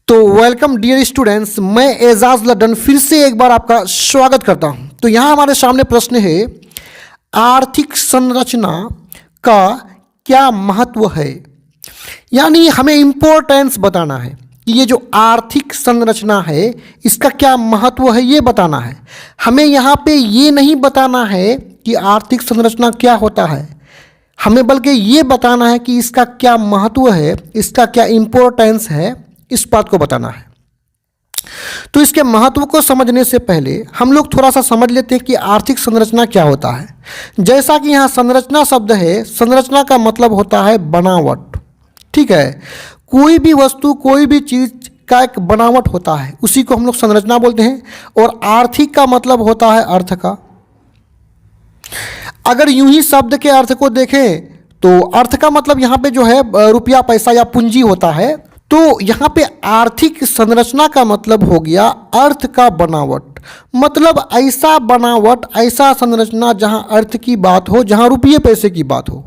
तो welcome dear students, मैं एजाज लड्डन फिर से एक बार आपका स्वागत करता हूं। तो यहाँ हमारे सामने प्रश्न है, आर्थिक संरचना का क्या महत्व है। यानी हमें इम्पोर्टेंस बताना है कि ये जो आर्थिक संरचना है इसका क्या महत्व है, ये बताना है। हमें यहाँ पे ये नहीं बताना है कि आर्थिक संरचना क्या होता है, हमें बल्कि ये बताना है कि इसका क्या महत्व है, इसका क्या इम्पोर्टेंस है, इस बात को बताना है। तो इसके महत्व को समझने से पहले हम लोग थोड़ा सा समझ लेते हैं कि आर्थिक संरचना क्या होता है। जैसा कि यहाँ संरचना शब्द है, संरचना का मतलब होता है बनावट। ठीक है, कोई भी वस्तु, कोई भी चीज का एक बनावट होता है, उसी को हम लोग संरचना बोलते हैं। और आर्थिक का मतलब होता है अर्थ का। अगर यूं ही शब्द के अर्थ को देखें तो अर्थ का मतलब यहाँ पे जो है रुपया, पैसा या पूंजी होता है। तो यहाँ पे आर्थिक संरचना का मतलब हो गया अर्थ का बनावट। मतलब ऐसा बनावट, ऐसा संरचना जहाँ अर्थ की बात हो, जहाँ रुपये पैसे की बात हो।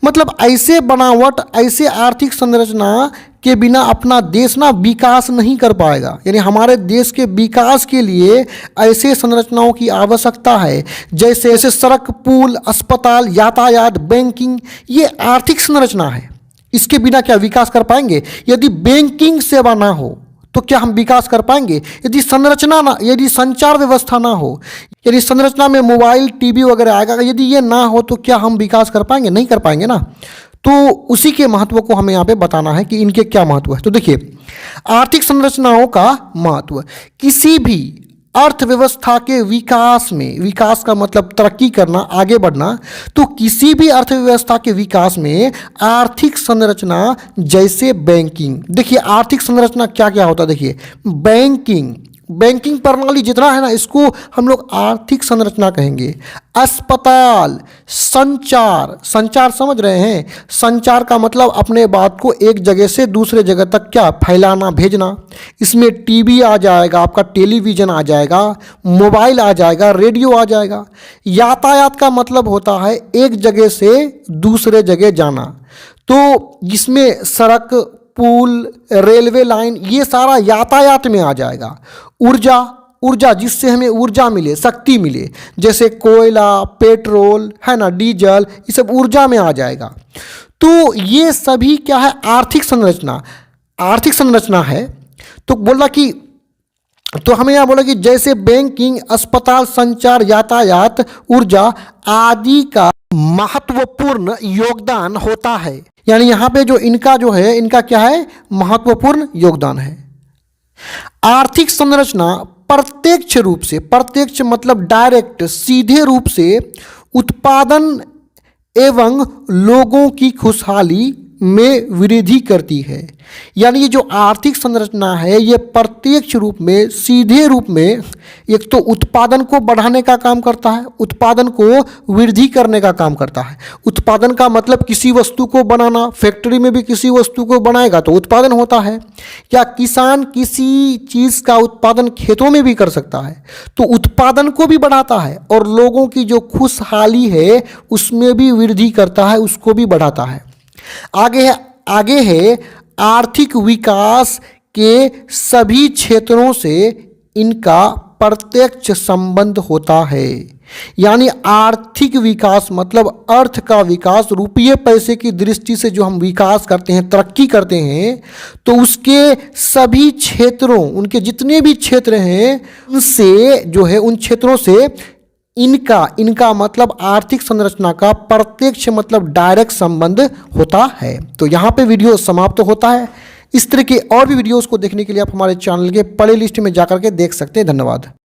मतलब ऐसे बनावट, ऐसे आर्थिक संरचना के बिना अपना देश ना विकास नहीं कर पाएगा। यानी हमारे देश के विकास के लिए ऐसे संरचनाओं की आवश्यकता है, जैसे ऐसे सड़क, पुल, अस्पताल, यातायात, बैंकिंग, ये आर्थिक संरचना है। इसके बिना क्या विकास कर पाएंगे? यदि बैंकिंग सेवा ना हो तो क्या हम विकास कर पाएंगे? यदि संरचना ना, यदि संचार व्यवस्था ना हो, यदि संरचना में मोबाइल, टीवी वगैरह आएगा, यदि ये ना हो तो क्या हम विकास कर पाएंगे? नहीं कर पाएंगे ना। तो उसी के महत्व को हमें यहाँ पे बताना है कि इनके क्या महत्व है। तो देखिए, आर्थिक संरचनाओं का महत्व किसी भी अर्थव्यवस्था के विकास में, विकास का मतलब तरक्की करना, आगे बढ़ना, तो किसी भी अर्थव्यवस्था के विकास में आर्थिक संरचना, जैसे बैंकिंग, देखिए आर्थिक संरचना क्या क्या होता है। देखिए बैंकिंग प्रणाली जितना है ना, इसको हम लोग आर्थिक संरचना कहेंगे। अस्पताल, संचार समझ रहे हैं? संचार का मतलब अपने बात को एक जगह से दूसरे जगह तक क्या फैलाना, भेजना। इसमें टीवी आ जाएगा, आपका टेलीविज़न आ जाएगा, मोबाइल आ जाएगा, रेडियो आ जाएगा। यातायात का मतलब होता है एक जगह से दूसरे जगह जाना। तो जिसमें सड़क, पुल, रेलवे लाइन, ये सारा यातायात में आ जाएगा। ऊर्जा, जिससे हमें ऊर्जा मिले, शक्ति मिले, जैसे कोयला, पेट्रोल है ना, डीजल, ये सब ऊर्जा में आ जाएगा। तो ये सभी क्या है? आर्थिक संरचना है। तो बोला कि, तो हमें यहाँ बोला कि जैसे बैंकिंग, अस्पताल, संचार, यातायात, ऊर्जा आदि का महत्वपूर्ण योगदान होता है। यानी यहाँ पे जो इनका है, इनका क्या है? महत्वपूर्ण योगदान है। आर्थिक संरचना प्रत्यक्ष रूप से, प्रत्यक्ष मतलब डायरेक्ट, सीधे रूप से उत्पादन एवं लोगों की खुशहाली में वृद्धि करती है। यानी ये जो आर्थिक संरचना है, ये प्रत्यक्ष रूप में, सीधे रूप में एक तो उत्पादन को बढ़ाने का काम करता है, उत्पादन को वृद्धि करने का काम करता है। उत्पादन का मतलब किसी वस्तु को बनाना, फैक्ट्री में भी किसी वस्तु को बनाएगा तो उत्पादन होता है। या किसान किसी चीज़ का उत्पादन खेतों में भी कर सकता है, तो उत्पादन को भी बढ़ाता है। और लोगों की जो खुशहाली है उसमें भी वृद्धि करता है, उसको भी बढ़ाता है। आगे है आर्थिक विकास के सभी क्षेत्रों से इनका प्रत्यक्ष संबंध होता है। यानी आर्थिक विकास मतलब अर्थ का विकास, रुपये पैसे की दृष्टि से जो हम विकास करते हैं, तरक्की करते हैं, तो उसके सभी क्षेत्रों, उनके जितने भी क्षेत्र हैं, उनसे जो है, उन क्षेत्रों से इनका मतलब आर्थिक संरचना का प्रत्यक्ष मतलब डायरेक्ट संबंध होता है। तो यहाँ पे वीडियो समाप्त होता है। इस तरह के और भी वीडियोस को देखने के लिए आप हमारे चैनल के प्ले लिस्ट में जाकर के देख सकते हैं। धन्यवाद।